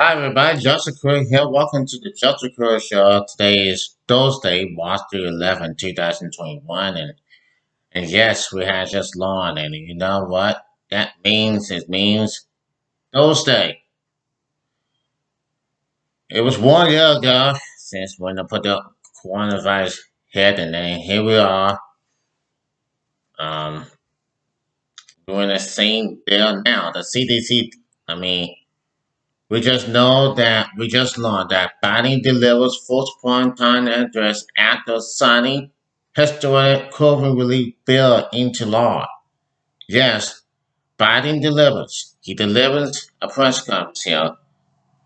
Hi everybody, Justin Curry here. Welcome to the Justin Curry Show. Today is Thursday, March 11, 2021, and yes, we had just launched, and you know what that means? It means Thursday. It was 1 year ago since when I put the coronavirus hit, and then here we are, um, doing the same deal now. The CDC, I mean, we just learned that Biden delivers first prime-time address after signing historic COVID relief bill into law. Yes, Biden delivers. He delivers a press conference here,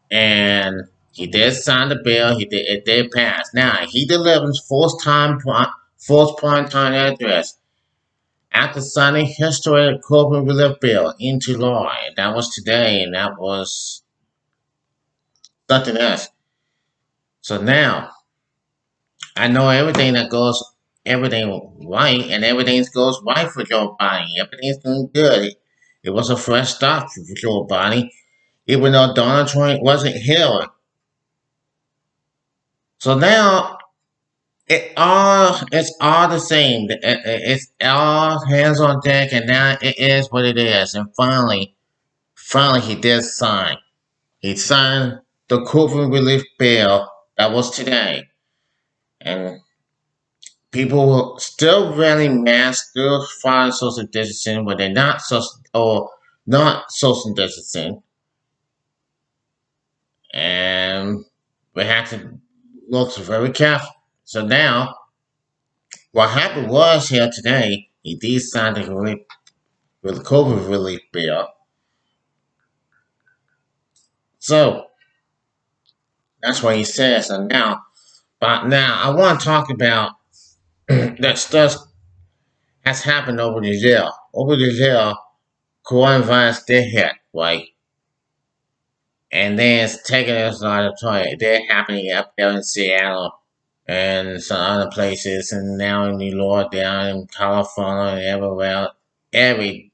and he did sign the bill. It did pass. Now he delivers first prime-time address after signing historic COVID relief bill into law. And that was today, and that was something else. So now I know everything right, and everything goes right for Joe Biden. Everything's doing good. It was a fresh start for Joe Biden, even though Donald Trump wasn't here. So now it's all the same. It's all hands on deck, and now it is what it is. And finally, he did sign. He signed the COVID relief bill that was today, and people will still wearing masks, still following social distancing, but they're not social distancing, and we have to look very careful. So now, what happened was here today, he did sign the relief, with the COVID relief bill. So that's what he says. And now I want to talk about that stuff has happened over the year. Over the year, coronavirus did hit, right? And then it's taking us on a toy. They're happening up there in Seattle and some other places, and now in New York, down in California, and everywhere. Every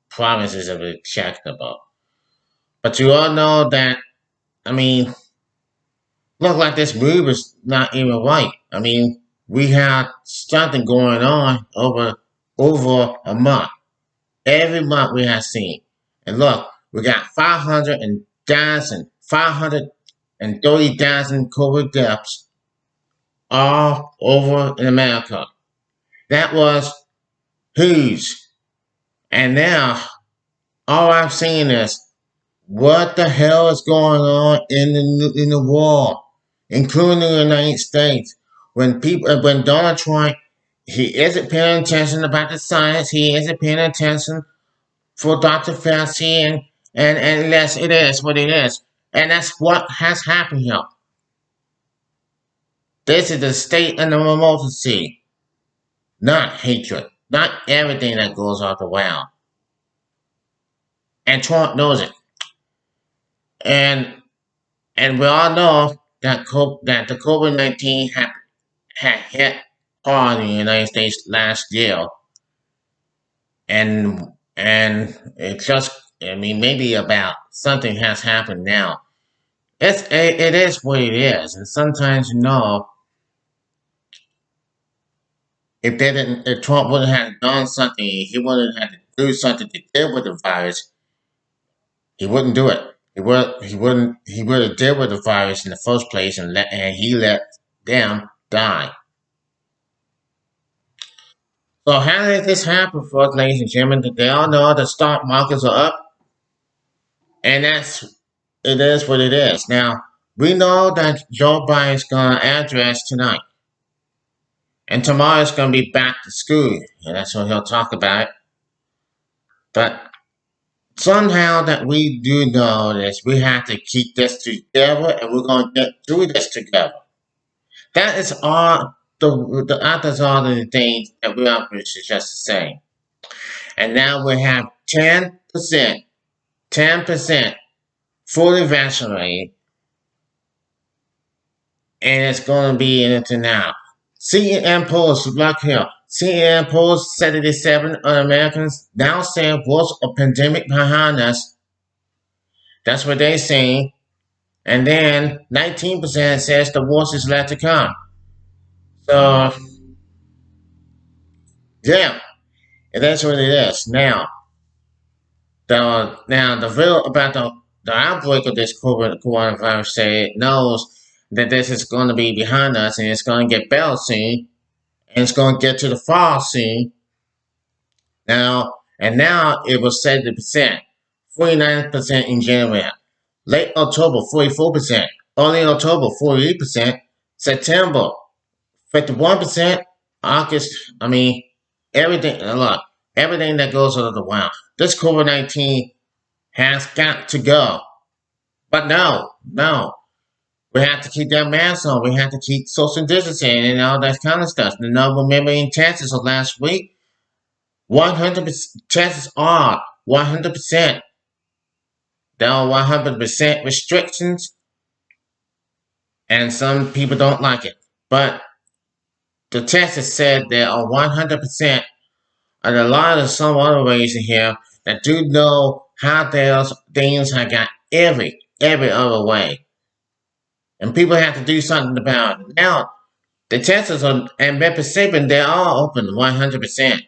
province is a bit checked about. But you all know that, I mean, look like this move is not even right. I mean, we have something going on over a month. Every month we have seen. And look, we got 530,000 COVID deaths all over in America. That was huge. And now all I've seen is what the hell is going on in the world, including the United States. When Donald Trump, he isn't paying attention about the science, he isn't paying attention for Dr. Fauci, and yes, it is what it is. And that's what has happened here. This is the state of emergency, not hatred, not everything that goes off around. And Trump knows it. And we all know that the COVID-19 had hit hard in the United States last year, and it just, I mean, maybe about something has happened now. It is what it is, and sometimes if Trump wouldn't have done something, he wouldn't have to do something to deal with the virus. He wouldn't do it. He would have dealt with the virus in the first place, and he let them die. So how did this happen, folks, ladies and gentlemen? They all know the stock markets are up, and it is what it is. Now we know that Joe Biden's gonna address tonight, and tomorrow's gonna be back to school, and that's what he'll talk about. But somehow that we do know this, we have to keep this together, and we're gonna get through this together. That is all that's all the things that we are just to say. And now we have 10% fully vaccinated, and it's going to be into now. CNN polls, look here. CNN polls 77 Americans now say worst of pandemic behind us. That's what they're saying. And then 19% says the worst is yet to come. So, yeah, that's what it is. Now the real about the outbreak of this coronavirus say it knows that this is going to be behind us and it's going to get better soon and it's going to get to the fall soon. Now it was 70%, 49% in January, late October 44%, early October 48%, September 51%, August. I mean, everything. Look, everything that goes under the ground. This COVID-19 has got to go. But no, we have to keep that mask on. We have to keep social distancing and all that kind of stuff. The number, remember in Texas of last week, 100% chances are 100%. There are 100% restrictions, and some people don't like it. But the Texas said there are 100%, and a lot of some other ways in here that do know how those things have got every other way, and people have to do something about it. Now the Texas and Mississippi, they're all open 100%,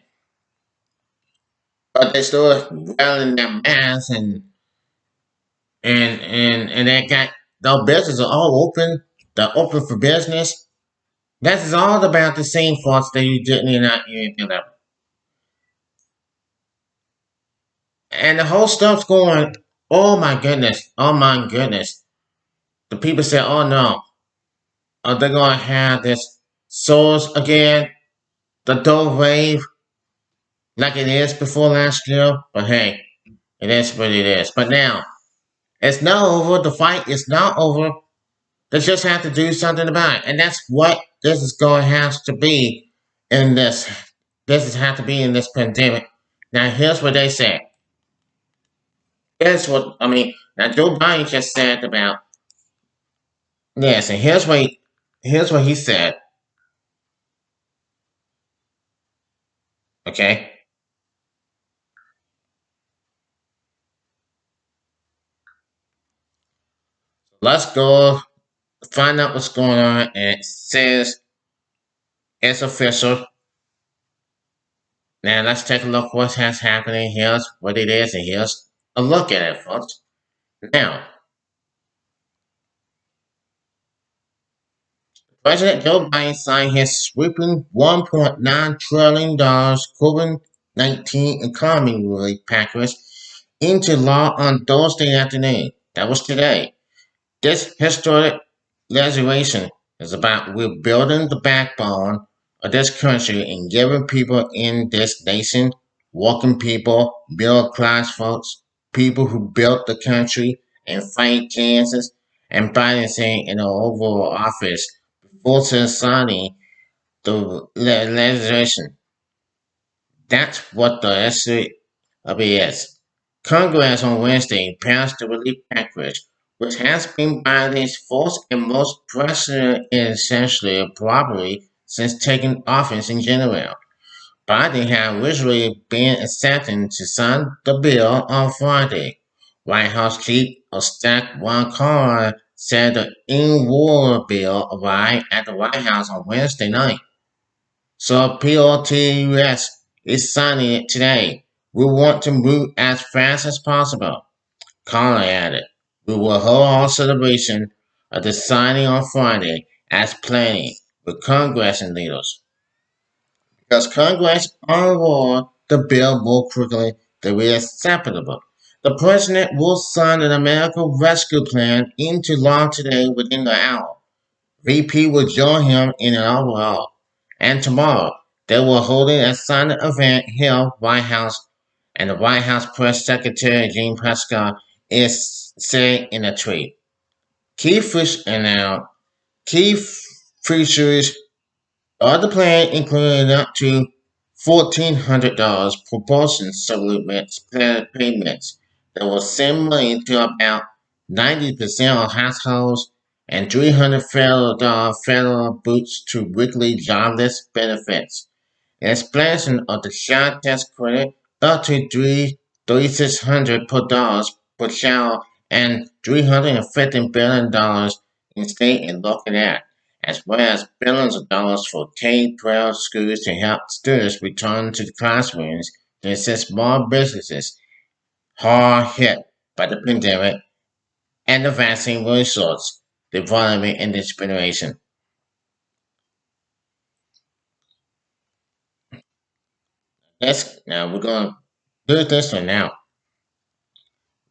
but they still wearing their masks and they got the businesses are all open. They're open for business. That is all about the same thoughts that you didn't you know. And the whole stuff's going, oh my goodness, oh my goodness. The people say, oh no, are they gonna have this SARS again? The third wave like it is before last year? But hey, it is what it is. But now, it's not over. The fight is not over. They just have to do something about it. And that's what this is going to have to be in this. This is have to be in this pandemic. Now, here's what they said. Here's what, I mean, now Joe Biden just said about, yes, and here's what he said, okay? Let's go find out what's going on. And it says it's official. Now, let's take a look what has happening. Here's what it is, and here's a look at it, folks. Now, President Joe Biden signed his sweeping $1.9 trillion COVID-19 economy relief package into law on Thursday afternoon. That was today. This historic legislation is about rebuilding the backbone of this country and giving people in this nation, working people, middle class folks, people who built the country and fight cancers, and Biden saying in the Oval Office before signing the legislation. That's what the essence of it is. Congress on Wednesday passed the relief package, which has been Biden's first and most pressing essentially probably since taking office in January. Biden had originally been accepting to sign the bill on Friday. White House Chief of Staff Ron Carr said the in-war bill arrived at the White House on Wednesday night. So POTUS is signing it today. We want to move as fast as possible. Carr added, we will hold our celebration of the signing on Friday as planned with Congress and leaders. Because Congress unrolled the bill more quickly than we acceptable. The president will sign an American Rescue Plan into law today within the hour. VP will join him in an overall. And tomorrow, they will hold a signing event here at White House, and the White House Press Secretary Jean Prescott is saying in a tweet. Key features of the plan include up to $1,400 proportion supplements payments that will send money to about 90% of households and $300 federal boosts to weekly jobless benefits. An expansion of the child tax credit up to $3,600 per child and $350 billion in state and local aid, as well as billions of dollars for K-12 schools to help students return to the classrooms to assist small businesses hard hit by the pandemic and the vaccine resource development in this generation. Now we're gonna do this one now.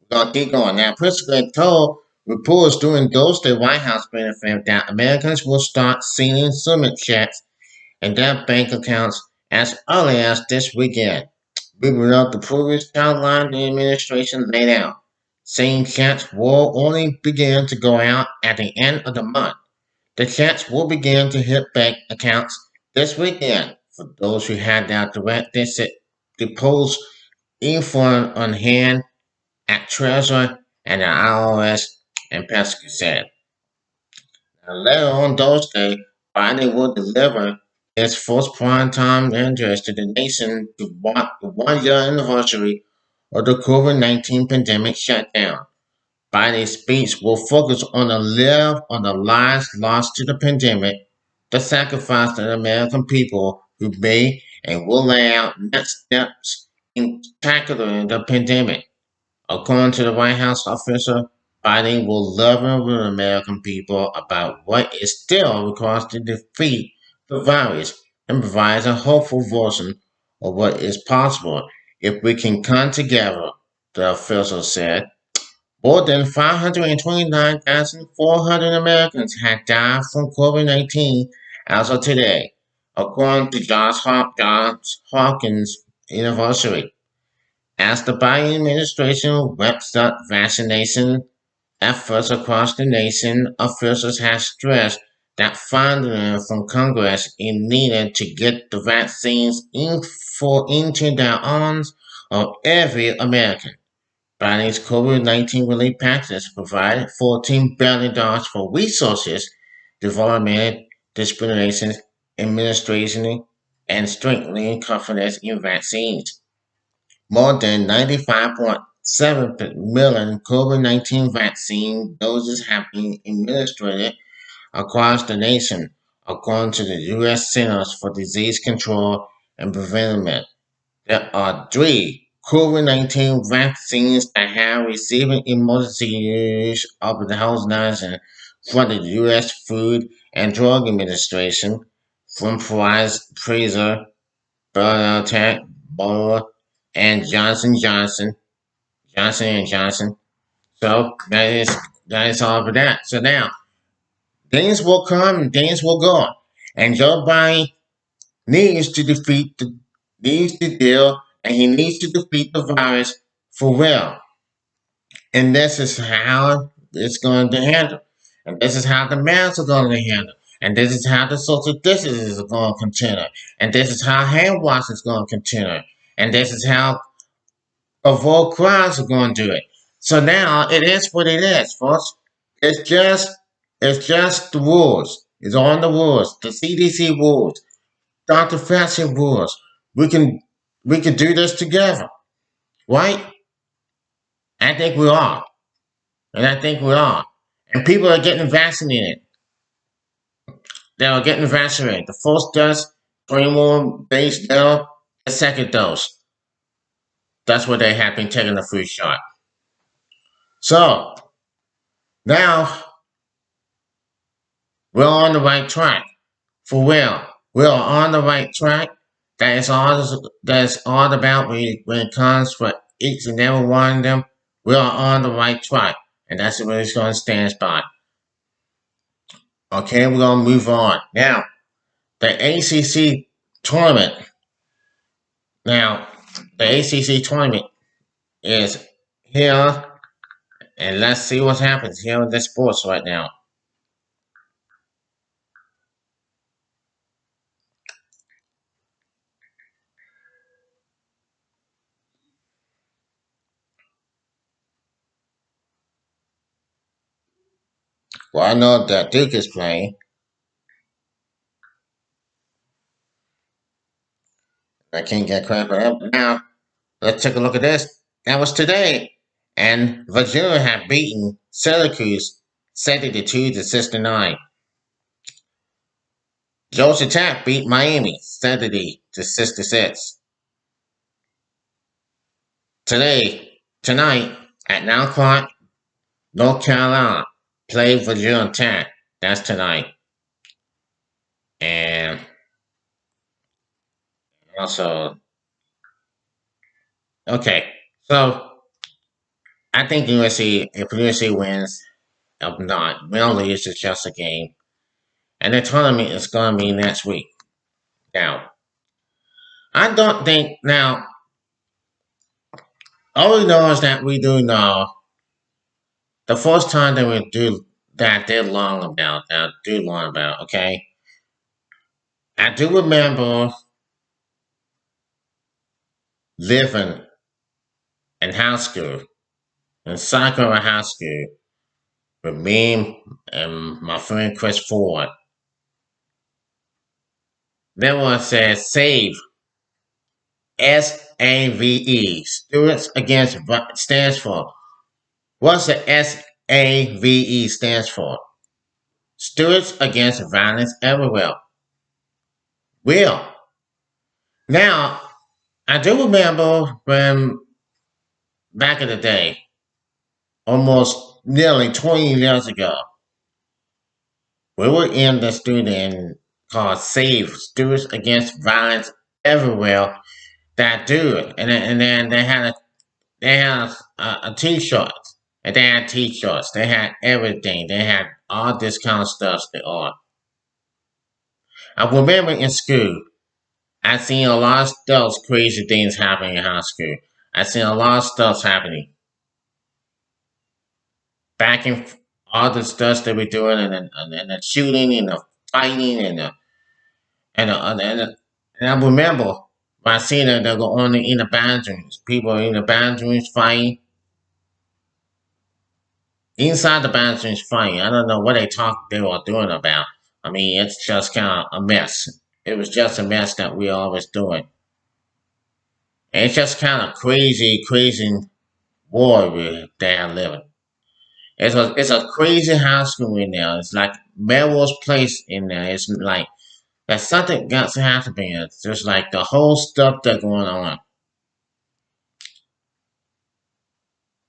We're gonna keep going. Now Pritzker told reporters during Thursday White House briefing that Americans will start seeing stimulus checks in their bank accounts as early as this weekend. We without the previous timeline the administration laid out, saying checks will only begin to go out at the end of the month. The checks will begin to hit bank accounts this weekend for those who had their direct deposit info on hand at Treasury and the IRS, and Pesky said. Now, later on Thursday, Biden will deliver his first primetime address to the nation to mark the 1 year anniversary of the COVID-19 pandemic shutdown. Biden's speech will focus on the lives lost to the pandemic, the sacrifice of the American people who may and will lay out next steps in tackling the pandemic. According to the White House official, Biden will level with the American people about what is still required to defeat the virus and provides a hopeful version of what is possible if we can come together, the official said. More than 529,400 Americans had died from COVID-19 as of today, according to Johns Hopkins University. As the Biden administration ramps up vaccination efforts across the nation, officials have stressed that funding from Congress is needed to get the vaccines into the arms of every American. Biden's COVID-19 relief package provided $14 billion for resources, development, discrimination, administration, and strengthening confidence in vaccines. More than 95.7 million COVID-19 vaccine doses have been administered across the nation, according to the U.S. Centers for Disease Control and Prevention. There are three COVID-19 vaccines that have received emergency use authorization from the U.S. Food and Drug Administration, from Pfizer, BioNTech, Moderna, and Johnson and Johnson. So that is all for that. So now things will come and things will go, and Joe Biden needs to defeat the needs to deal, and he needs to defeat the virus for real. And this is how it's going to handle. And this is how the masks are going to handle. And this is how the social distance is going to continue. And this is how hand washing is going to continue. And this is how avoid crowds are going to do it. So now it is what it is, folks. It's just it's just the rules. It's on the rules. The CDC rules. Dr. Fauci rules. We can we can do this together. Right? I think we are. And I think we are. And people are getting vaccinated. They are getting vaccinated. The first dose, 21 days now, the second dose. That's what they have been taking the free shot. So now we're on the right track. For real. We're on the right track. That is all about when it comes for each and every one of them. We are on the right track. And that's what it's going to stand by. Okay, we're going to move on. Now, the ACC tournament. Now, the ACC tournament is here, and let's see what happens here in the sports right now. Well, I know that Duke is playing. I can't get credit for that. Now, let's take a look at this. That was today. And Virginia had beaten Syracuse 72 to 69. Georgia Tech beat Miami 70 to 66. Tonight at 9 o'clock, North Carolina play Virginia Tech. That's tonight. And also, okay. So I think USC, if USC wins, if not, mainly it's just a game. And the tournament is going to be next week. Now, I don't think, now, all we know is that we do know the first time that we do that did long about, okay? I do remember living in high school, in Sakura High School, with me and my friend Chris Ford. There was a SAVE, SAVE, Students Against, stands for, what's the SAVE stands for? Students Against Violence Everywhere. Will. Now, I do remember when, back in the day, almost nearly 20 years ago, we were in the student called SAVE, Students Against Violence Everywhere, that do it. And then they had a t-shirt. And they had t-shirts. They had everything. They had all this kind of stuff they are. I remember in school, I seen a lot of stuff, crazy things happening in high school. I seen a lot of stuff happening. Back in all the stuff they were doing, and the shooting, and the fighting, and I remember when I seen that they go on in the bathrooms. People in the bathrooms fighting. Inside the bathrooms fighting. I don't know what they were doing about. I mean, it's just kind of a mess. It was just a mess that we always doing. And it's just kind of crazy war they are living. It's a crazy high school in there. It's like Melrose Place in there. It's like that something got to happen. It's just like the whole stuff that's going on.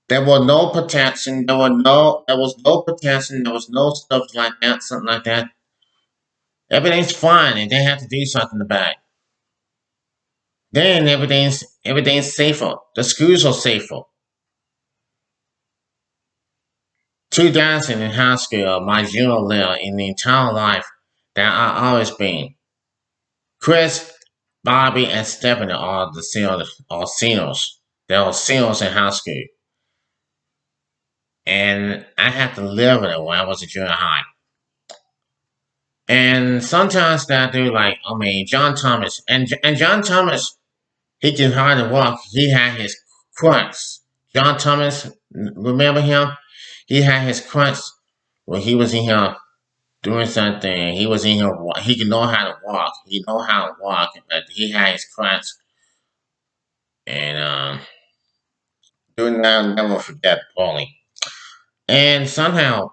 There was no protection. There was no protection. There was no stuff like that. Something like that. Everything's fine, and they have to do something about it. Then everything's safer. The schools are safer. 2000 in high school, my junior year in the entire life that I always been. Chris, Bobby, and Stephanie are the seniors. They are seniors in high school. And I had to live with it when I was in junior high. And sometimes that I do like, I mean, John Thomas. And John Thomas, he can hardly walk. He had his crutch. John Thomas, remember him? He had his crutch when he was in here doing something. He was in here. He can know how to walk. He know how to walk, but he had his crutch. And doing that, I'll never forget Paulie. And somehow,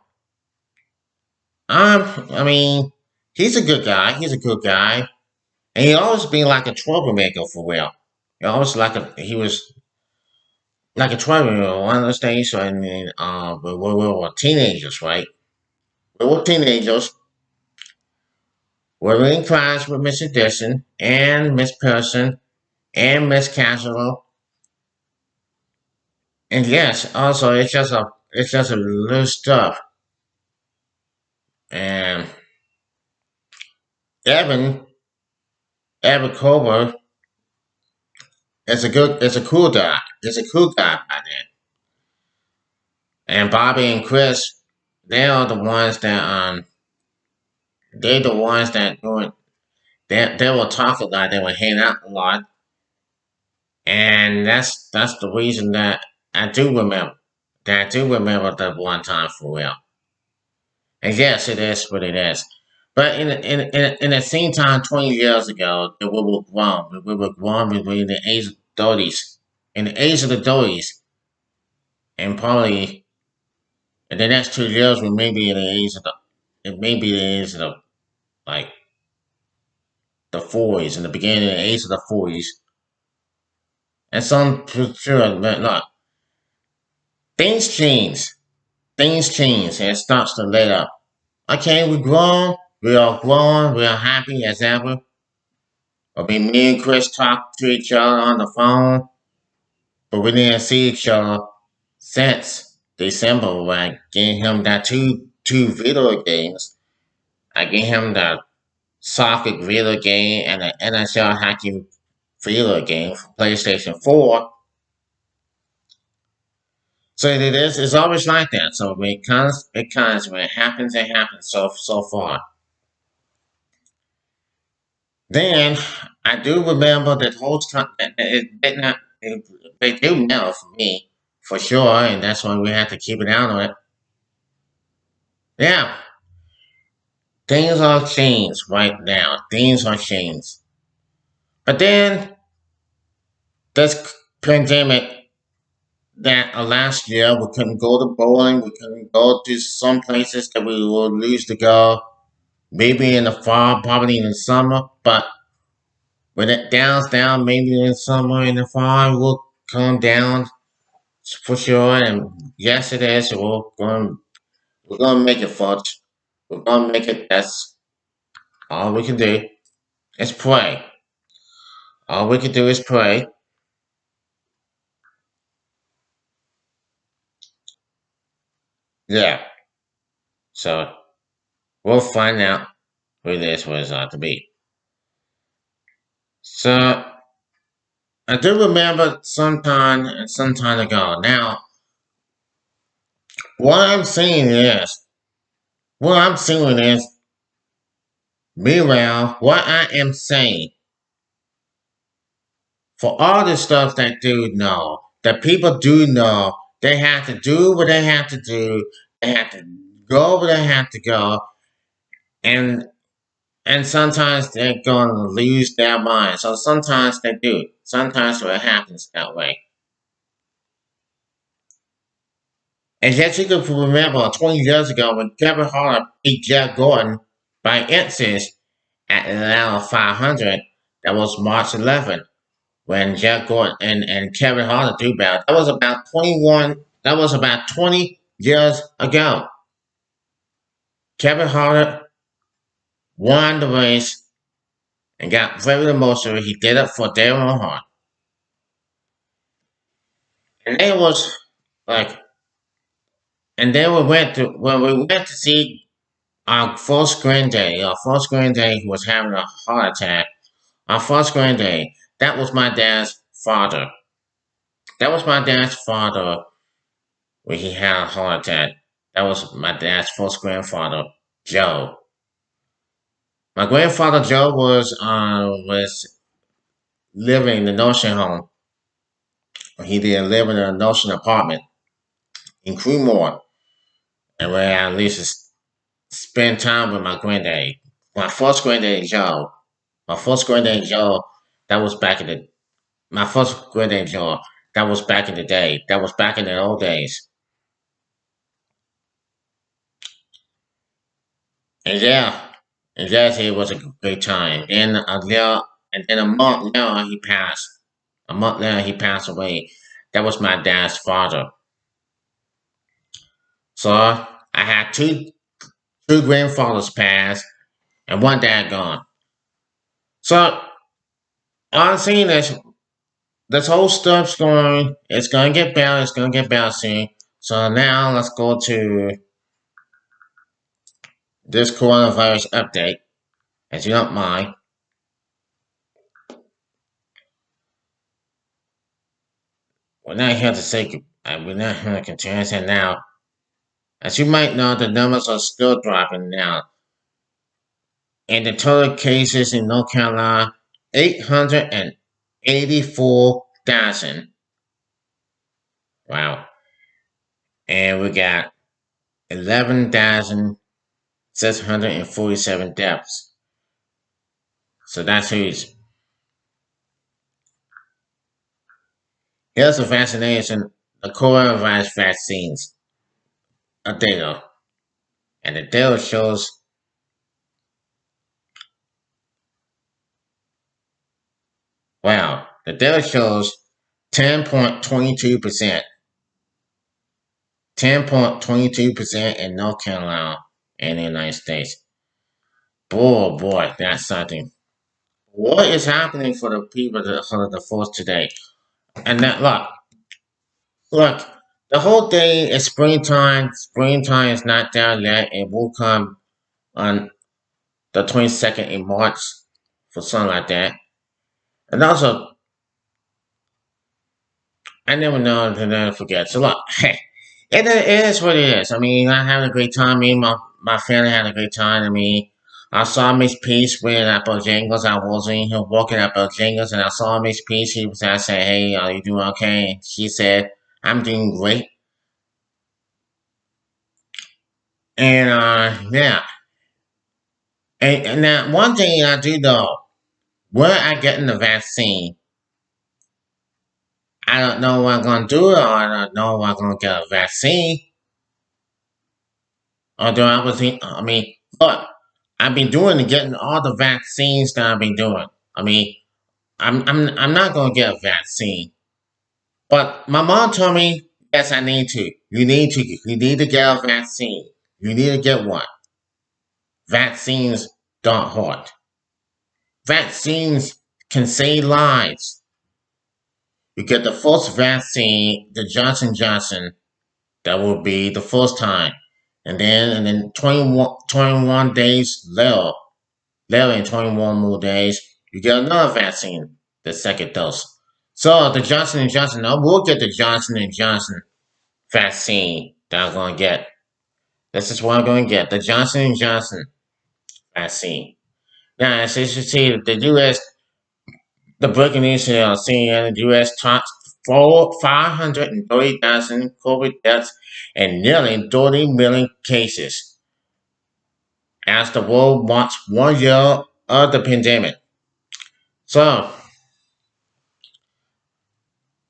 I mean, he's a good guy. He's a good guy, and he always been like a troublemaker for real. He was like a troublemaker. One of those days, so I mean, we were teenagers, right? We were teenagers. We were in class with Miss Edition and Miss Person and Miss Casual. And yes, also it's just a little stuff. And Evan Evan Colbert is a cool guy. He's a cool guy by then. And Bobby and Chris, they are the ones that they're the ones that doing they will talk a lot, they will hang out a lot. And that's the reason that I do remember. That I do remember that one time for real. And yes, it is what it is. But in the same time, 20 years ago, that we were grown between the age of 30s. In the age of the 30s, and probably in the next 2 years we may be in the age of it may be the age of like the 40s, in the beginning of the age of the 40s, and some sure not. Things change. Things change, and it starts to let up. Okay, we're grown. We are grown. We are happy as ever. I mean, me and Chris talk to each other on the phone, but we didn't see each other since December when I gave him that two video games. I gave him the soccer video game and the NHL hockey video game for PlayStation 4. So it is. It's always like that. So when it comes. When it happens, it happens. So far. Then I do remember that whole time. It did not. They do know for me for sure, and that's why we have to keep an eye on it. Yeah, things are changed right now. Things are changed. But then this pandemic that last year we couldn't go to bowling, we couldn't go to some places that we would lose to go. Maybe in the fall, probably in the summer, but when it downs down, maybe in summer, in the fall, it will come down for sure. And yes, it is. We're gonna make it, folks. We're gonna make it. That's all we can do. Is pray. All we can do is pray. Yeah. So we'll find out who this was to be. So I do remember sometime ago. Now, what I'm seeing is, what I'm seeing is, meanwhile, what I am saying, for all the stuff that do know, that people do know, they have to do what they have to do, they have to go where they have to go, and and sometimes they're going to lose their mind. So sometimes they do. Sometimes it happens that way. And yet you can remember 20 years ago when Kevin Hart beat Jeff Gordon by inches at Atlanta 500, that was March 11th, when Jeff Gordon and Kevin Hart do battle. That was about 20 years ago. Kevin Hart won the race and got very emotional. He did it for Darren Hart. And it was like, and then we went to see our first granddaddy. Our first granddaddy was having a heart attack. Our first granddaddy. That was my dad's father. That was my dad's father when he had a heart attack. That was my dad's first grandfather, Joe. My grandfather Joe was living in the nursing home. He didn't live in a nursing apartment in Cremore, and where I at least spend time with my granddaddy. My first granddaddy Joe. My first granddaddy Joe. That was back in the my first granddaddy Joe. That was back in the day. That was back in the old days. And yeah, and yes, it was a great time. And then a month later he passed. A month later he passed away. That was my dad's father. So I had two grandfathers pass and one dad gone. So I'm seeing this whole stuff's going. It's gonna get better. It's gonna get better soon. So now let's go to this coronavirus update, as you don't mind. We're not here to say. We're not here to continue saying now. As you might know, the numbers are still dropping now. And the total cases in North Carolina, 884,000. Wow. And we got 11,647 deaths. So that's huge. Here's the vaccination. the coronavirus vaccines a data, and the data shows, wow, the data shows 10.22%, 10.22% in North Carolina in the United States. Boy, that's something. What is happening for the people for the force today? And that look, the whole thing is springtime. Springtime is not there yet. It will come on the 22nd in March for something like that. And also, I never know to never forget. So look, hey, it is what it is. I mean, I had a great time. Me and my family had a great time. I mean, I saw Miss Peace with at Bojangles. I was in here walking at Bojangles, and I saw Miss Peace. I said, "Hey, are you doing okay?" And she said, "I'm doing great." And yeah. And now one thing I do know, when I getting the vaccine, I don't know what I'm gonna do, or I don't know if I'm gonna get a vaccine. Although I mean, look, I've been getting all the vaccines that I've been doing. I mean, I'm not gonna get a vaccine, but my mom told me yes, I need to. You need to get a vaccine. You need to get one. Vaccines don't hurt. Vaccines can save lives. You get the first vaccine, the Johnson. That will be the first time, and then 21 days later in 21 more days, you get another vaccine, the second dose. So the Johnson, I will get the Johnson vaccine that I'm gonna get. This is what I'm gonna get, the Johnson vaccine. Now, as you see, the U.S. The breaking news here on CNN, the U.S. tops 530,000 COVID deaths and nearly 30 million cases as the world marks 1 year of the pandemic. So,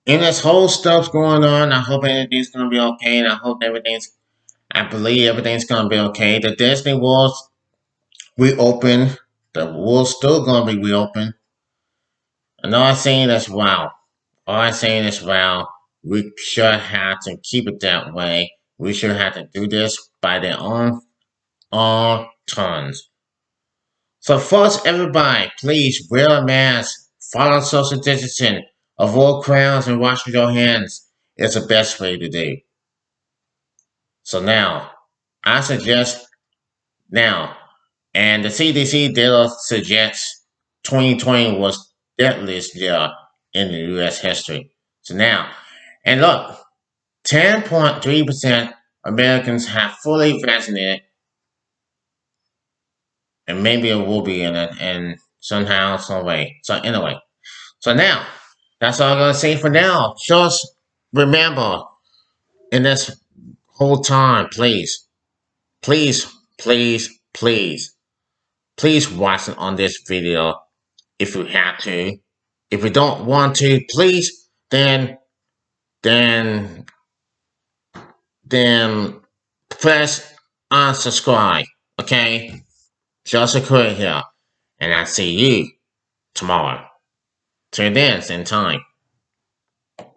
in this whole stuff going on, I hope everything's going to be okay, and I believe everything's going to be okay. The Disney World's reopened, the world's still going to be reopened. And all I'm saying is, wow. All I'm saying is, well, we should have to keep it that way. We should have to do this by their own all turns. So first, everybody, please wear a mask, follow social distancing, avoid crowds, and wash your hands. It's the best way to do. So now, I suggest now, and the CDC data suggests 2020 was deadliest year in the U.S. history. So now, and look, 10.3% Americans have fully vaccinated, and maybe it will be in it, and somehow, some way. So anyway, so now that's all I'm gonna say for now. Just remember, in this whole time, please, please, please, please watch it on this video if you have to. If you don't want to, please, then then press unsubscribe. Okay. Just a quick here, and I'll see you tomorrow. Till then, same time.